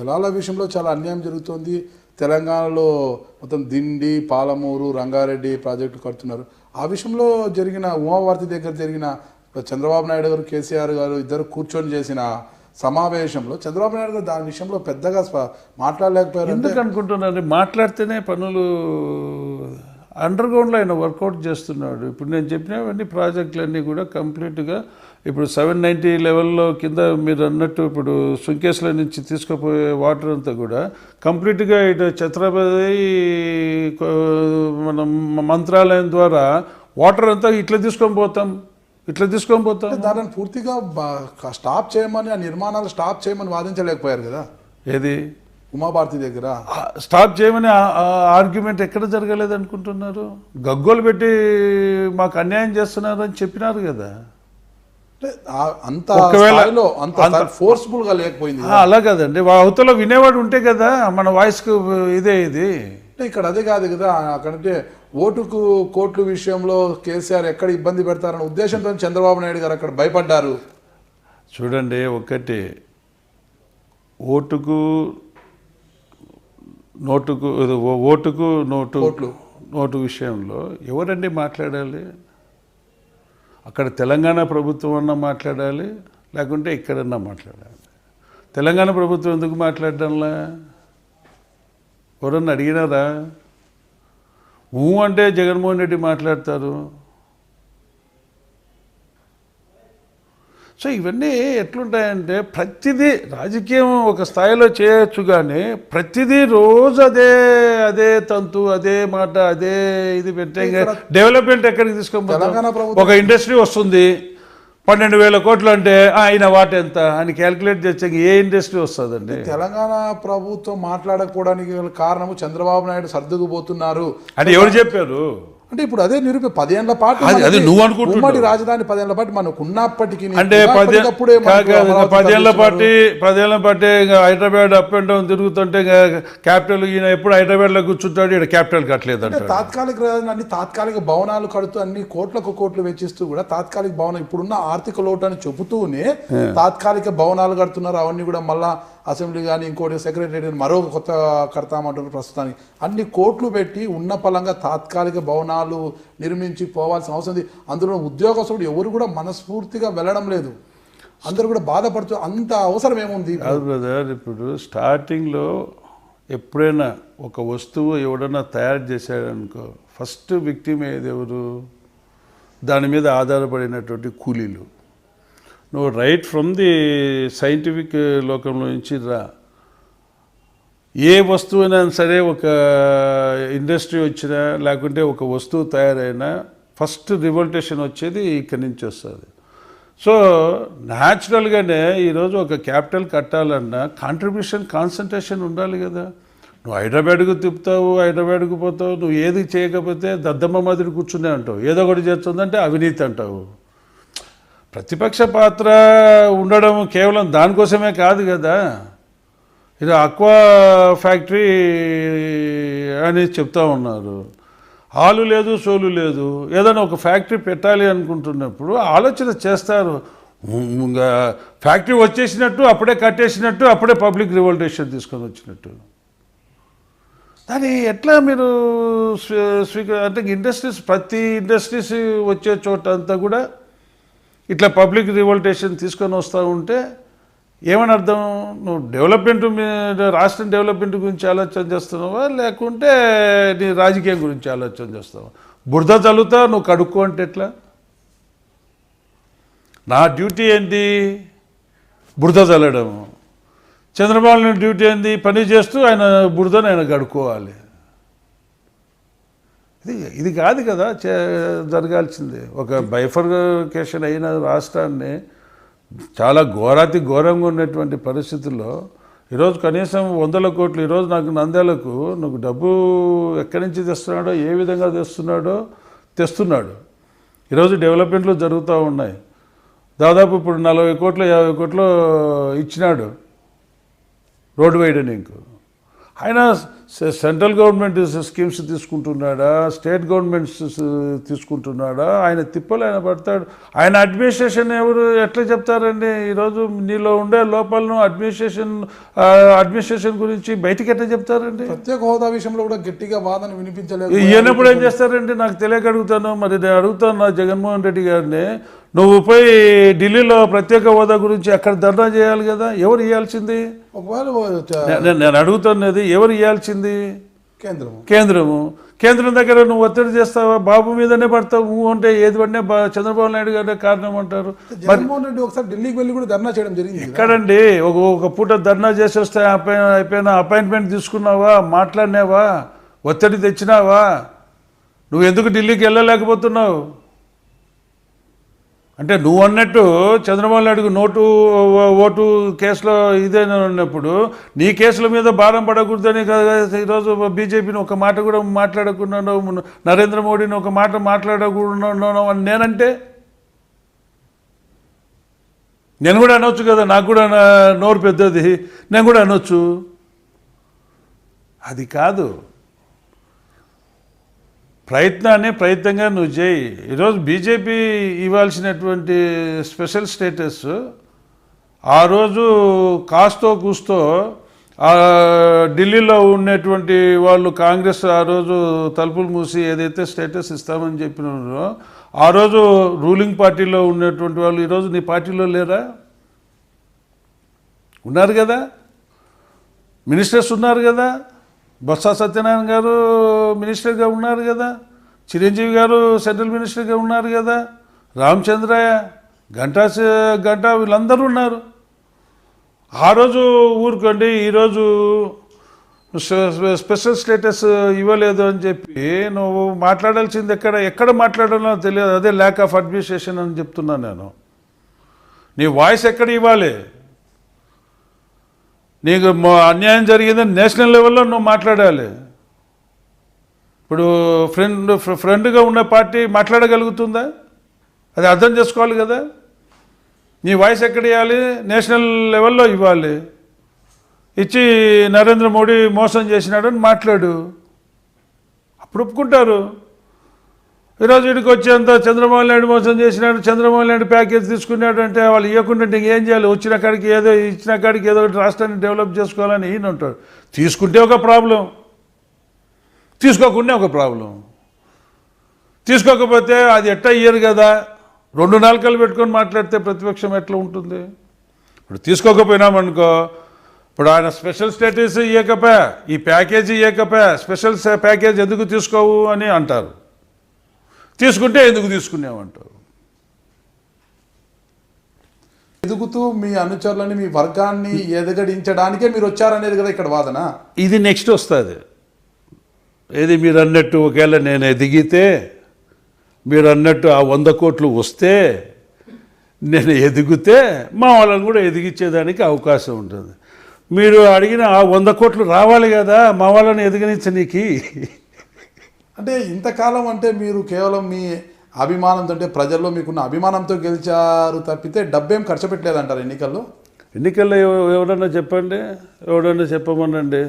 జలాల విషయంలో చాలా అన్యాయం జరుగుతోంది. తెలంగాణలో మొత్తం దిండి, పాలమూరు, రంగారెడ్డి ప్రాజెక్టులు కడుతున్నారు. ఆ విషయంలో జరిగిన ఉమాభారతి దగ్గర జరిగిన చంద్రబాబు నాయుడు గారు, కేసీఆర్ గారు ఇద్దరు కూర్చొని చేసిన సమావేశంలో చంద్రబాబు నాయుడు గారు దాని విషయంలో పెద్దగా మాట్లాడలేకపోయారు. ఎందుకు అనుకుంటున్నారు? మాట్లాడితేనే పనులు అండర్ గ్రౌండ్లో ఆయన వర్కౌట్ చేస్తున్నాడు. ఇప్పుడు నేను చెప్పినవన్నీ ప్రాజెక్టులన్నీ కూడా కంప్లీట్గా ఇప్పుడు 790 లెవెల్లో కింద మీరు అన్నట్టు ఇప్పుడు సుంకేశ్ల నుంచి తీసుకుపోయే వాటర్ అంతా కూడా కంప్లీట్గా ఇటు ఛత్రపతి మనం మంత్రాలయం ద్వారా వాటర్ అంతా ఇట్లా తీసుకొని పోతాం. దానిని పూర్తిగా స్టాప్ చేయమని, ఆ నిర్మాణాలు స్టాప్ చేయమని వాదించలేకపోయారు కదా. ఏది ఉమాభారతి దగ్గర స్టాప్ చేయమని ఆర్గ్యుమెంట్ ఎక్కడ జరగలేదు అనుకుంటున్నారు? గగ్గోలు పెట్టి మాకు అన్యాయం చేస్తున్నారు అని చెప్పినారు కదా. అంత ఫోర్స్ఫుల్ గా లేకపోయింది. అలా కదండి, అవతల వినేవాడు ఉంటే కదా మన వాయిస్కు ఇదే ఇది. ఇక్కడ అదే కాదు కదా. అక్కడంటే ఓటుకు కోట్ల విషయంలో కేసీఆర్ ఎక్కడ ఇబ్బంది పెడతారన్న ఉద్దేశంతో చంద్రబాబు నాయుడు గారు అక్కడ భయపడ్డారు. చూడండి, ఒకటి ఓటుకు నోటు విషయంలో ఎవరండి మాట్లాడాలి? అక్కడ తెలంగాణ ప్రభుత్వం అన్నా మాట్లాడాలి, లేకుంటే ఇక్కడన్నా మాట్లాడాలి. తెలంగాణ ప్రభుత్వం ఎందుకు మాట్లాడడంలా? ఎవరన్నా అడిగినారా? అంటే జగన్మోహన్ రెడ్డి మాట్లాడతారు. సో ఇవన్నీ ఎట్లుంటాయంటే ప్రతిదీ రాజకీయం ఒక స్థాయిలో చేయొచ్చు, కానీ ప్రతిదీ రోజు అదే తంతు, అదే మాట, అదే ఇది పెట్టే డెవలప్మెంట్ ఎక్కడికి తీసుకొని ఒక ఇండస్ట్రీ వస్తుంది 12,000 కోట్లు అంటే ఆయన వాట ఎంత అని క్యాల్కులేట్ చేస్తే ఏ ఇండస్ట్రీ వస్తుందండి? తెలంగాణ ప్రభుత్వం మాట్లాడకపోవడానికి కారణము చంద్రబాబు నాయుడు సర్దుకుపోతున్నారు అని ఎవరు చెప్పారు? అంటే ఇప్పుడు అదే 10 ఏళ్ల పాటు ఉమ్మడి రాజధాని 10 ఏళ్ల పాటు మనకు ఉన్నప్పటికీ అంటే 10 ఏళ్ల పాటు హైదరాబాద్ అప్ అండ్ డౌన్ తిరుగుతుంటే క్యాపిటల్ ఈయన ఎప్పుడు హైదరాబాద్లో కూర్చుంటాడు, ఇక్కడ క్యాపిటల్ కట్టలేదు అంటే తాత్కాలిక రాజధాని తాత్కాలిక భవనాలు కడుతూ అన్ని కోట్లు వెచ్చిస్తూ కూడా తాత్కాలిక భవనం ఇప్పుడున్న ఆర్థిక లోటు అని చెబుతూనే తాత్కాలిక భవనాలు కడుతున్నారు. అవన్నీ కూడా మళ్ళా అసెంబ్లీ కానీ ఇంకోటి సెక్రటరీ మరో కొత్త కడతామంటారు. ప్రస్తుతానికి అన్ని కోట్లు పెట్టి ఉన్న పలంగా తాత్కాలిక భవనాలు నిర్మించి పోవాల్సిన అవసరం ఉంది. అందులో ఉద్యోగస్తులు ఎవరు కూడా మనస్ఫూర్తిగా వెళ్ళడం లేదు, అందరూ కూడా బాధపడుతూ అంత అవసరం ఏముంది? బ్రదర్, ఇప్పుడు స్టార్టింగ్లో ఎప్పుడైనా ఒక వస్తువు ఎవడన్నా తయారు చేశాడనుకో, ఫస్ట్ విక్టిమ్ ఏది ఎవరు? దాని మీద ఆధారపడినటువంటి కూలీలు. నువ్వు రైట్ ఫ్రమ్ ది సైంటిఫిక్ లోకంలో నుంచి రా, ఏ వస్తువైనా సరే, ఒక ఇండస్ట్రీ వచ్చినా లేకుంటే ఒక వస్తువు తయారైనా ఫస్ట్ రివల్టేషన్ వచ్చేది ఇక్కడి నుంచి వస్తుంది. సో న్యాచురల్గానే ఈరోజు ఒక క్యాపిటల్ కట్టాలన్నా కాన్సన్ట్రేషన్ ఉండాలి కదా. నువ్వు హైదరాబాద్కు తిప్పుతావు, హైదరాబాద్కు పోతావు, నువ్వు ఏది చేయకపోతే దద్దమ్మ మాదిరి కూర్చునే అంటావు, ఏదో ఒకటి చేస్తుందంటే అవినీతి అంటావు. ప్రతిపక్ష పాత్ర ఉండడం కేవలం దానికోసమే కాదు కదా. ఇది అక్వా ఫ్యాక్టరీ అని చెప్తా ఉన్నారు, ఆలు లేదు సోలు లేదు. ఏదైనా ఒక ఫ్యాక్టరీ పెట్టాలి అనుకుంటున్నప్పుడు ఆలోచన చేస్తారు. ఫ్యాక్టరీ వచ్చేసినట్టు, అప్పుడే కట్టేసినట్టు, అప్పుడే పబ్లిక్ రివల్టేషన్ తీసుకొని వచ్చినట్టు. దాన్ని ఎట్లా మీరు అంటే ప్రతి ఇండస్ట్రీస్ వచ్చే చోట అంతా కూడా ఇట్లా పబ్లిక్ రివల్టేషన్ తీసుకొని వస్తూ ఉంటే ఏమని అర్థం? నువ్వు డెవలప్మెంట్ రాష్ట్రం డెవలప్మెంట్ గురించి ఆలోచన చేస్తున్నావా, లేకుంటే నీ రాజకీయం గురించి ఆలోచన చేస్తావా? బురద చల్లుతా నువ్వు కడుక్కో అంటే ఎట్లా? నా డ్యూటీ ఏంటి? బురద చల్లడం. చంద్రబాబు నాయుడు డ్యూటీ ఏంది? పని చేస్తూ ఆయన బురదను ఆయన కడుక్కోవాలి. ఇది కాదు కదా జరగాల్సిందే. ఒక బైఫర్కేషన్ అయిన రాష్ట్రాన్ని చాలా ఘోరంగా ఉన్నటువంటి పరిస్థితుల్లో ఈరోజు కనీసం 100 కోట్లు ఈరోజు నాకు నంద్యాలకు నువ్వు డబ్బు ఎక్కడి నుంచి తెస్తున్నాడో, ఏ విధంగా తెస్తున్నాడు. ఈరోజు డెవలప్మెంట్లు జరుగుతూ ఉన్నాయి. దాదాపు ఇప్పుడు 40 కోట్లు 50 కోట్లు ఇచ్చినాడు రోడ్డు వైడనింగ్కు. ఆయన సెంట్రల్ గవర్నమెంట్ స్కీమ్స్ తీసుకుంటున్నాడా, స్టేట్ గవర్నమెంట్ తీసుకుంటున్నాడా, ఆయన తిప్పలు ఆయన పడతాడు. ఆయన అడ్మినిస్ట్రేషన్ ఎవరు ఎట్లా చెప్తారండి? ఈరోజు నీలో ఉండే లోపాలను అడ్మినిస్ట్రేషన్ గురించి బయటికి ఎట్లా చెప్తారండి? ప్రత్యేక హోదా విషయంలో కూడా గట్టిగా వాదన వినిపించలేదు. ఈయనప్పుడు ఏం చేస్తారండి? నాకు తెలియక అడుగుతాను. మరి నేను అడుగుతాను నా జగన్మోహన్ రెడ్డి గారిని, నువ్వు పోయి ఢిల్లీలో ప్రత్యేక హోదా గురించి అక్కడ ధర్నా చేయాలి కదా, ఎవరు ఇవ్వాల్సింది? ఒకవేళ నేను అడుగుతున్నది ఎవరు ఇవ్వాల్సింది? కేంద్రము. కేంద్రం దగ్గర నువ్వు ఒత్తిడి చేస్తావా? బాబు మీదనే పడతావు అంటే ఏది పడినా చంద్రబాబు నాయుడు గారే కారణం అంటారు. జగన్మోహన్ రెడ్డి ఒకసారి ఢిల్లీకి వెళ్ళి కూడా ధర్నా చేయడం జరిగింది. ఎక్కడండి? ఒక పూట ధర్నా చేసి వస్తే అయిపోయిన అపాయింట్మెంట్ తీసుకున్నావా, మాట్లాడినావా, ఒత్తిడి తెచ్చినావా? నువ్వు ఎందుకు ఢిల్లీకి వెళ్ళలేకపోతున్నావు? అంటే నువ్వు అన్నట్టు చంద్రబాబు నాయుడుకు ఓటు కేసులో ఇదేనా ఉన్నప్పుడు నీ కేసుల మీద భారం పడకూడదని కదా ఈరోజు బీజేపీని ఒక మాట కూడా మాట్లాడకుండా, నరేంద్ర మోడీని ఒక మాట మాట్లాడకుండా అని నేనంటే నేను కూడా అనొచ్చు కదా, నాకు కూడా నోరు పెద్దది, నేను కూడా అనొచ్చు. అది కాదు, ప్రయత్నంగా నువ్వు చేయి. ఈరోజు బీజేపీ ఇవ్వాల్సినటువంటి స్పెషల్ స్టేటస్ ఆ రోజు కాస్తో కూస్తో ఢిల్లీలో ఉన్నటువంటి వాళ్ళు కాంగ్రెస్ ఆ రోజు తలుపులు మూసి ఏదైతే స్టేటస్ ఇస్తామని చెప్పినారో ఆ రోజు రూలింగ్ పార్టీలో ఉన్నటువంటి వాళ్ళు ఈరోజు నీ పార్టీలో లేరా? ఉన్నారు కదా, మినిస్టర్స్ ఉన్నారు కదా. బొత్స సత్యనారాయణ గారు మినిస్టర్గా ఉన్నారు కదా, చిరంజీవి గారు సెంట్రల్ మినిస్టర్గా ఉన్నారు కదా, రామచంద్రయ్య, గంటా వీళ్ళందరూ ఉన్నారు. ఆ రోజు ఊరుకోండి, ఈరోజు స్పెషల్ స్టేటస్ ఇవ్వలేదు అని చెప్పి నువ్వు మాట్లాడాల్సింది ఎక్కడ మాట్లాడాలో తెలియదు. అదే ల్యాక్ ఆఫ్ అడ్మినిస్ట్రేషన్ అని చెప్తున్నాను నేను. నీ వాయిస్ ఎక్కడ ఇవ్వాలి? నీకు అన్యాయం జరిగిందని నేషనల్ లెవెల్లో నువ్వు మాట్లాడాలి. ఇప్పుడు ఫ్రెండ్గా ఉన్న పార్టీ మాట్లాడగలుగుతుందా? అది అర్థం చేసుకోవాలి కదా. నీ వాయిస్ ఎక్కడ ఇవ్వాలి? నేషనల్ లెవెల్లో ఇవ్వాలి. ఇచ్చి నరేంద్ర మోడీ మోసం చేసినాడని మాట్లాడు, అప్పుడు ఒప్పుకుంటారు. ఈరోజు వీడికి వచ్చేంత చంద్రబాబు నాయుడు మోసం చేసినాడు, చంద్రబాబు నాయుడు ప్యాకేజ్ తీసుకున్నాడు అంటే వాళ్ళు ఇవ్వకుండా ఇంకేం చేయాలి? ఇచ్చిన కాడికి ఏదో ఒకటి రాష్ట్రాన్ని డెవలప్ చేసుకోవాలని ఈయన ఉంటాడు. తీసుకుంటే ఒక ప్రాబ్లం, తీసుకోకుండా ఒక ప్రాబ్లం. తీసుకోకపోతే అది ఎట్లా ఇయ్యరు కదా. 2 నాలుకలు పెట్టుకొని మాట్లాడితే ప్రతిపక్షం ఎట్లా ఉంటుంది? ఇప్పుడు తీసుకోకపోయినామనుకో, ఇప్పుడు ఆయన స్పెషల్ స్టేటస్ ఇవ్వకపోయా, ఈ ప్యాకేజీ ఇవ్వకపోయా, స్పెషల్ ప్యాకేజ్ ఎందుకు తీసుకోవు అని అంటారు. తీసుకుంటే ఎందుకు తీసుకున్నామంటారు. ఎదుగుతూ మీ అనుచరులని మీ వర్గాన్ని ఎదగడించడానికే మీరు వచ్చారనేది కదా ఇక్కడ వాదన. ఇది నెక్స్ట్ వస్తుంది. ఏది మీరు అన్నట్టు ఒకవేళ నేను ఎదిగితే, మీరు అన్నట్టు ఆ 100 కోట్లు వస్తే, నేను ఎదిగితే మా వాళ్ళని కూడా ఎదిగించేదానికి అవకాశం ఉంటుంది. మీరు అడిగిన ఆ 100 కోట్లు రావాలి కదా మా వాళ్ళని ఎదిగనిచ్చనీకి. అంటే ఇంతకాలం అంటే మీరు కేవలం మీ అభిమానంతో, అంటే ప్రజల్లో మీకున్న అభిమానంతో గెలిచారు తప్పితే డబ్బేం ఖర్చు పెట్టలేదంటారు ఎన్నికల్లో? ఎవరన్నా చెప్పండి, ఎవరన్నా చెప్పమనండి.